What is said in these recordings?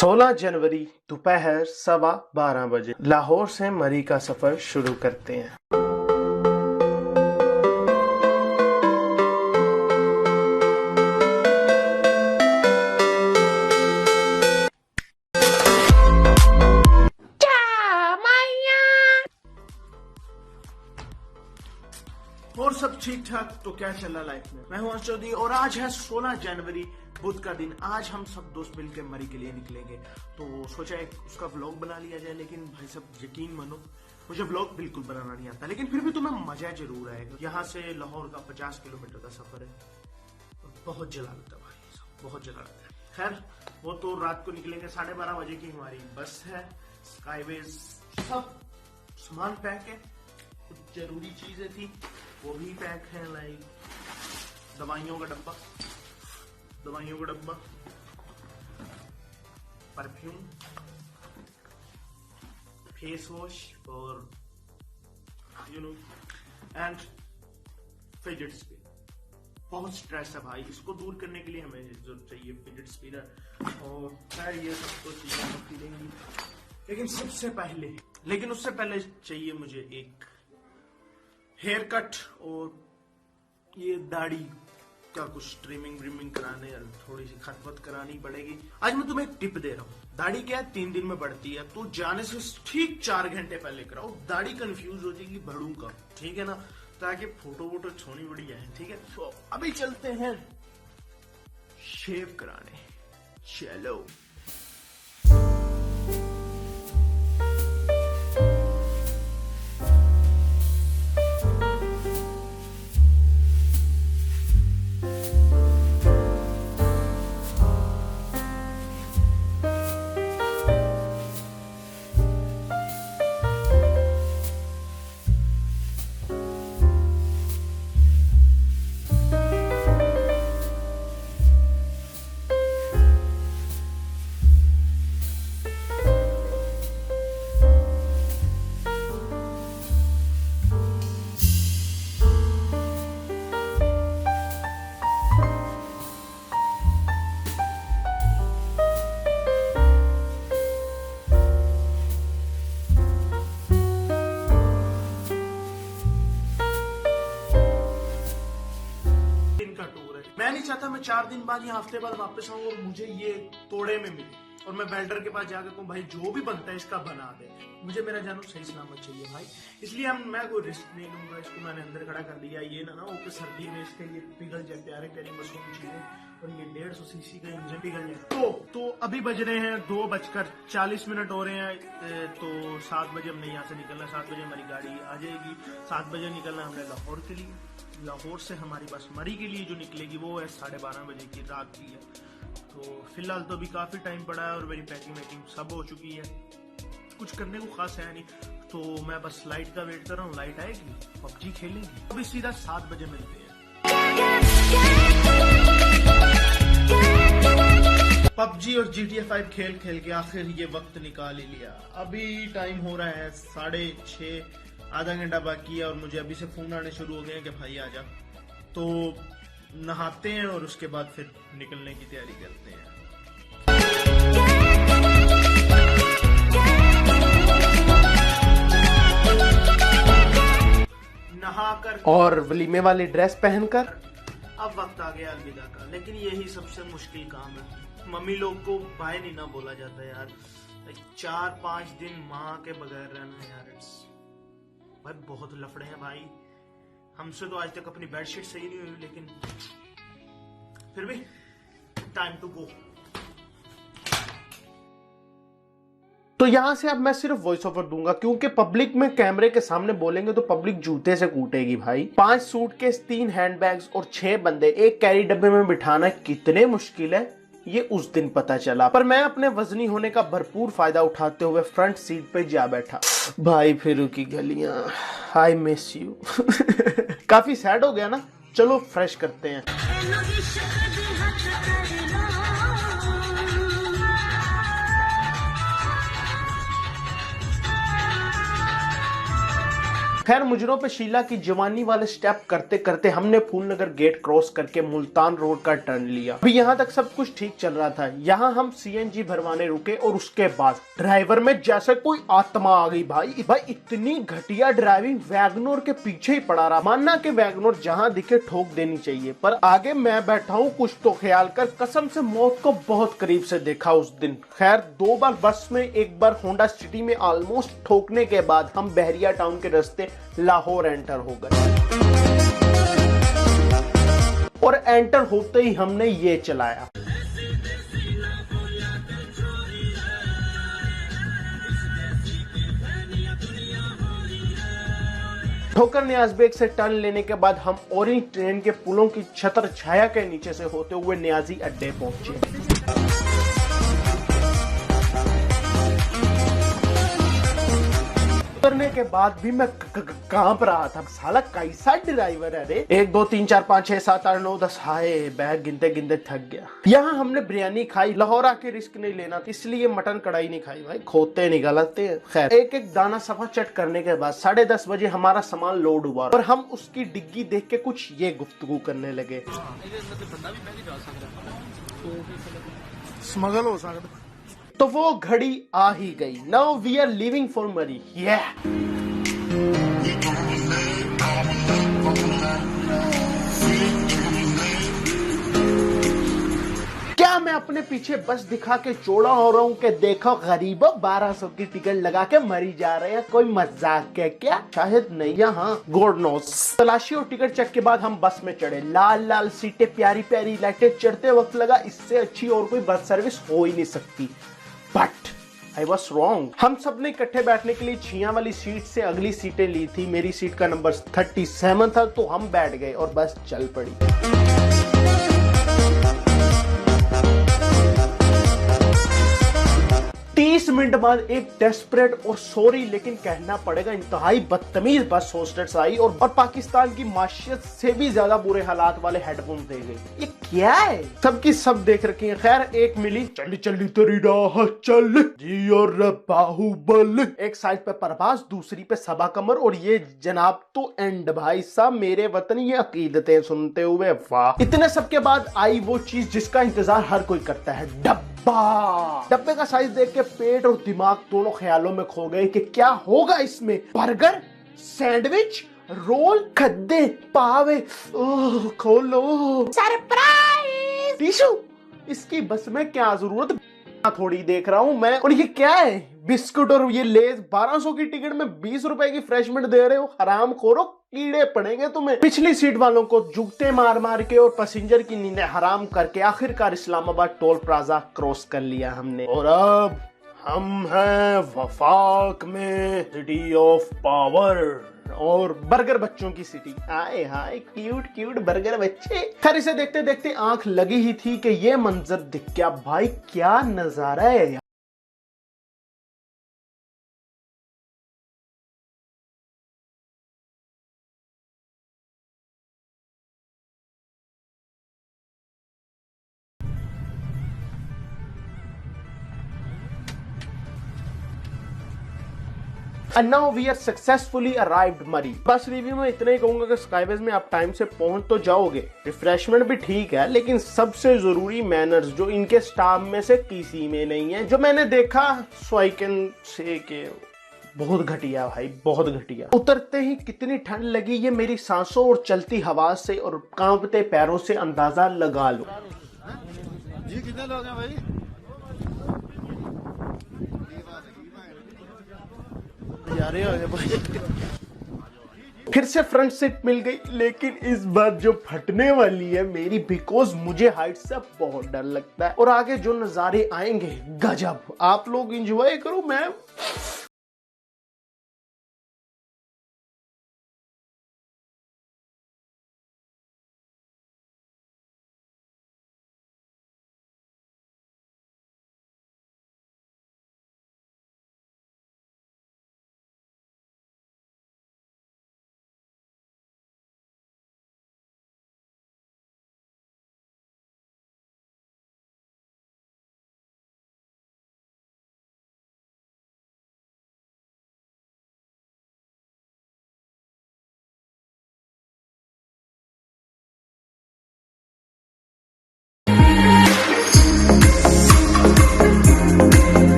16 जनवरी दोपहर 12:15 बजे लाहौर से मरी का सफर शुरू करते हैं। और सब ठीक ठाक तो क्या चल रहा लाइफ में। मैं हूं अर्श चौधरी और आज है 16 जनवरी बुध का दिन। आज हम सब दोस्त मिलकर मरी के लिए निकलेंगे, तो सोचा एक उसका व्लॉग बना लिया जाए। लेकिन भाई सब यकीन मानो मुझे व्लॉग बिल्कुल बनाना नहीं आता, लेकिन फिर भी तुम्हें मजा जरूर आएगा। यहाँ से लाहौर का 50 किलोमीटर का सफर है और बहुत जला लगता है भाई, सब बहुत जला लगता है। खैर वो तो रात को निकलेंगे, 12:30 बजे की हमारी बस है। स्काईवेज सब सामान पैक है, कुछ जरूरी चीजें थी वो भी पैक है, लाइक दवाइयों का डब्बा, परफ्यूम, फेस वॉश और एंड फिजेट स्पिनर। बहुत स्ट्रेस है भाई, इसको दूर करने के लिए हमें जो चाहिए फिजेट स्पिनर और खैर ये सब तो चीजें होती रहेंगी। लेकिन उससे पहले चाहिए मुझे एक हेयर कट और ये दाढ़ी का कुछ ट्रिमिंग कराने, थोड़ी सी खतबत करानी पड़ेगी। आज मैं तुम्हें एक टिप दे रहा हूँ। दाढ़ी क्या है 3 दिन में बढ़ती है, तो जाने से ठीक 4 घंटे पहले कराओ। दाढ़ी कंफ्यूज हो जाएगी बढ़ू का, ठीक है ना, ताकि फोटो छोनी बड़ी आए। ठीक है, तो अभी चलते हैं शेव कराने, चलो। मैं नहीं चाहता मैं 4 दिन बाद या हफ्ते बाद वापस आऊं और मुझे ये तोड़े में मिले और मैं वेल्डर के पास जाकर कहूं भाई जो भी बनता है इसका बना दे। मुझे मेरा जानू सही सलामत चाहिए भाई, इसलिए मैं कोई रिस्क नहीं लूंगा। इसको मैंने अंदर खड़ा कर दिया, ये ना हो कि सर्दी में इसके ये पिघल जाए प्यारे प्यारी मासूम चीजें और ये 150 सीसी का इंजन पिघल जाए। तो अभी बज रहे हैं 2:40 हो रहे हैं, तो 7 बजे हमने यहाँ से निकलना। 7 बजे हमारी गाड़ी आ जाएगी। 7 बजे निकलना हमने लाहौर के लिए। लाहौर से हमारी बस मरी के लिए जो निकलेगी वो है 12:30 बजे की, रात की है। तो फिलहाल तो अभी काफी टाइम पड़ा है और मेरी पैकिंग सब हो चुकी है, कुछ करने को खास है नहीं। तो मैं बस लाइट का वेट कर रहा हूँ, लाइट आएगी, पबजी खेलेंगे। अभी सीधा 7 बजे मिलते हैं। पबजी और GTA 5 खेल के आखिर ये वक्त निकाल ही लिया। अभी टाइम हो रहा है 6:30, आधा घंटा बाकी है और मुझे अभी से फोन आने शुरू हो गए हैं कि भाई आजा। तो नहाते हैं और उसके बाद फिर निकलने की तैयारी करते हैं। नहाकर और वलीमे वाली ड्रेस पहनकर अब वक्त आ गया अलविदा का। लेकिन यही सबसे मुश्किल काम है। मम्मी लोग को बाय नहीं ना बोला जाता यार। 4-5 दिन माँ के बगैर रहना यार, भाई बहुत लफड़े हैं भाई। हमसे तो आज तक अपनी बेडशीट सही नहीं हुई, लेकिन फिर भी टाइम टू गो। तो यहां से अब मैं सिर्फ वॉइस ओवर दूंगा, क्योंकि पब्लिक में कैमरे के सामने बोलेंगे तो पब्लिक जूते से कूटेगी भाई। 5 सूटकेस, 3 हैंडबैग्स और 6 बंदे एक कैरी डब्बे में बिठाना कितने मुश्किल है ये उस दिन पता चला। पर मैं अपने वजनी होने का भरपूर फायदा उठाते हुए फ्रंट सीट पे जा बैठा। भाई फिरू की गलियां, आई मिस यू। काफी सैड हो गया ना, चलो फ्रेश करते हैं। खैर मुजरों पे शीला की जवानी वाले स्टेप करते करते हमने फूलनगर गेट क्रॉस करके मुल्तान रोड का टर्न लिया। अभी यहाँ तक सब कुछ ठीक चल रहा था। यहाँ हम सीएनजी भरवाने रुके और उसके बाद ड्राइवर में जैसे कोई आत्मा आ गई। भाई इतनी घटिया ड्राइविंग, वैगनोर के पीछे ही पड़ा रहा। मानना कि वैगनोर जहाँ दिखे ठोक देनी चाहिए, पर आगे मैं बैठा हूँ कुछ तो ख्याल कर। कसम से मौत को बहुत करीब से देखा उस दिन। खैर 2 बार बस में, एक बार होंडा सिटी में ऑलमोस्ट ठोकने के बाद हम बहरिया टाउन के रास्ते लाहौर एंटर हो गए। और एंटर होते ही हमने ये चलाया। ठोकर न्याज बेग से टर्न लेने के बाद हम ओरेंज ट्रेन के पुलों की छतर छाया के नीचे से होते हुए न्याजी अड्डे पहुंचे। उतरने के बाद भी मैं कांप रहा था। साला कैसा ड्राइवर है रे। 1 2 3 4 5 6 7 8 9 10 हाय, बैग गिनते गिनते थक गया। यहाँ हमने बिरयानी खाई। लाहौर आके रिस्क नहीं लेना था, इसलिए मटन कढ़ाई नहीं खाई भाई, खोते निकालते। खैर एक एक दाना सफा चट करने के बाद 10:30 बजे हमारा सामान लोड हुआ और हम उसकी डिग्गी देख के कुछ ये गुफ्तगू करने लगे। स्मगल हो सकता। तो वो घड़ी आ ही गई। Now we are living for money. क्या मैं अपने पीछे बस दिखा के चौड़ा हो रहा हूँ कि देखो गरीबों 1200 की टिकट लगा के मरी जा रहे हैं, कोई मजाक है क्या? शायद नहीं। यहाँ गॉड नोस। तलाशी और टिकट चेक के बाद हम बस में चढ़े। लाल लाल सीटें, प्यारी प्यारी लाइटें। चढ़ते वक्त लगा इससे अच्छी और कोई बस सर्विस हो ही नहीं सकती। But I was wrong। हम सब ने इकट्ठे बैठने के लिए छिया वाली सीट से अगली सीटें ली थी। मेरी सीट का नंबर 37 था, तो हम बैठ गए और बस चल पड़ी। 30 मिनट बाद एक डेस्परेट और सॉरी लेकिन कहना पड़ेगा इंतहाई बदतमीज बस होस्टेस आई और पाकिस्तान की माशियत से भी ज्यादा बुरे हालात वाले हेडफोन दे गई। ये क्या है? सबकी सब देख रखी है। खैर एक मिली, चली चली तेरी राह चल जी और बाहुबल। एक साइड पे परवाज, दूसरी पे सबा कमर और ये जनाब तो एंड। भाई साहब मेरे वतन ये अकीदतें सुनते हुए वाह। इतने सब के बाद आई वो चीज जिसका इंतजार हर कोई करता है, डब्बे का साइज देख के पेट और दिमाग दोनों ख्यालों में खो गए कि क्या होगा इसमें। बर्गर, सैंडविच, रोल, खद्दे, पावे। ओह खोलो, सरप्राइज, टिशू। इसकी बस में क्या जरूरत, थोड़ी देख रहा हूं मैं। और ये क्या है? बिस्कुट और ये लेज। 1200 की टिकट में 20 रुपए की फ्रेशमेंट दे रहे हो, हराम खोरो, कीड़े पड़ेंगे तुम्हें। पिछली सीट वालों को जूते मार मार के और पैसेंजर की नींदें हराम करके आखिरकार इस्लामाबाद टोल प्लाजा क्रॉस कर लिया हमने। और अब हम हैं वफाक में, सिटी ऑफ पावर और बर्गर बच्चों की सिटी। हाय हाय क्यूट क्यूट बर्गर बच्चे। खैर इसे देखते देखते आंख लगी ही थी कि ये मंजर दिख गया। भाई क्या नजारा है। And now we are successfully arrived मरी। बस रिव्यू में इतना ही कहूंगा कि स्काईवेज में आप टाइम से पहुंच तो जाओगे, रिफ्रेशमेंट भी ठीक है, लेकिन सबसे जरूरी मैनर्स जो इनके स्टाफ में से किसी में नहीं है। जो मैंने देखा सो आई कैन से के बहुत घटिया भाई, बहुत घटिया। उतरते ही कितनी ठंड लगी ये मेरी सांसों और चलती हवा से और कांपते पैरों से अंदाजा लगा लो। जी कितने लोग हैं भाई? फिर से फ्रंट सीट मिल गई, लेकिन इस बार जो फटने वाली है मेरी, बिकॉज मुझे हाइट से बहुत डर लगता है। और आगे जो नजारे आएंगे गजब। आप लोग एंजॉय करो, मैं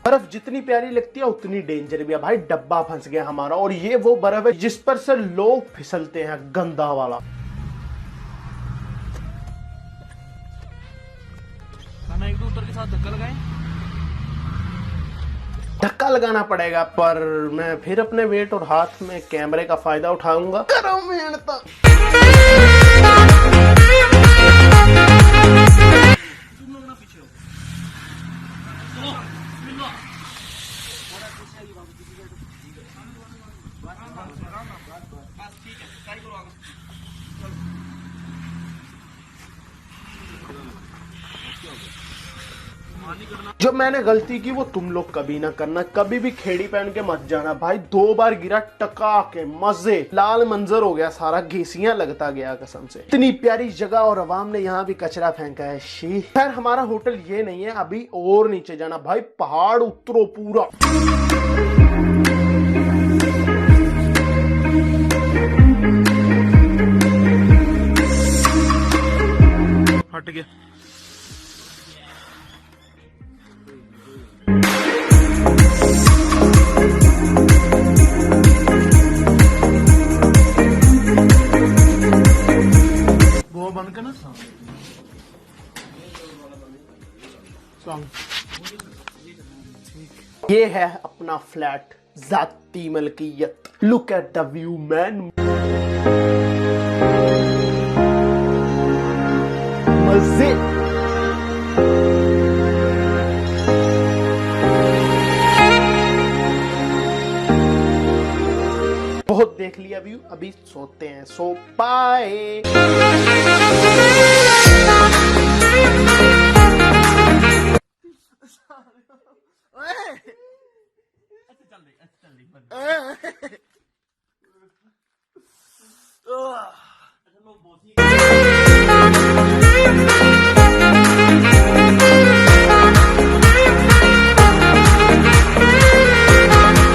बर्फ जितनी प्यारी लगती है उतनी डेंजर भी है भाई। डब्बा फंस गया हमारा, और ये वो बर्फ है जिस पर से लोग फिसलते हैं, गंदा वाला। खाना एक दो उतर के साथ धक्का लगाए। धक्का लगाना पड़ेगा, पर मैं फिर अपने वेट और हाथ में कैमरे का फायदा उठाऊंगा। करो मेहनत। तुम लोग ना पीछे हो। चलो मिलो। ठीक है, ट्राई करो आगे। जो मैंने गलती की वो तुम लोग कभी ना करना। कभी भी खेड़ी पहन के मत जाना भाई। 2 बार गिरा, टका के मजे, लाल मंजर हो गया सारा, घेसियां लगता गया कसम से। इतनी प्यारी जगह और अवाम ने यहाँ भी कचरा फेंका है। शी। खैर हमारा होटल ये नहीं है, अभी और नीचे जाना भाई। पहाड़ उतरो पूरा। हट गया। वो बंद करना। ये है अपना फ्लैट, जाती मलकियत। Look at the view man. मजे। बहुत देख लिया व्यू, अभी सोते हैं। So bye. अच्छा चल रही।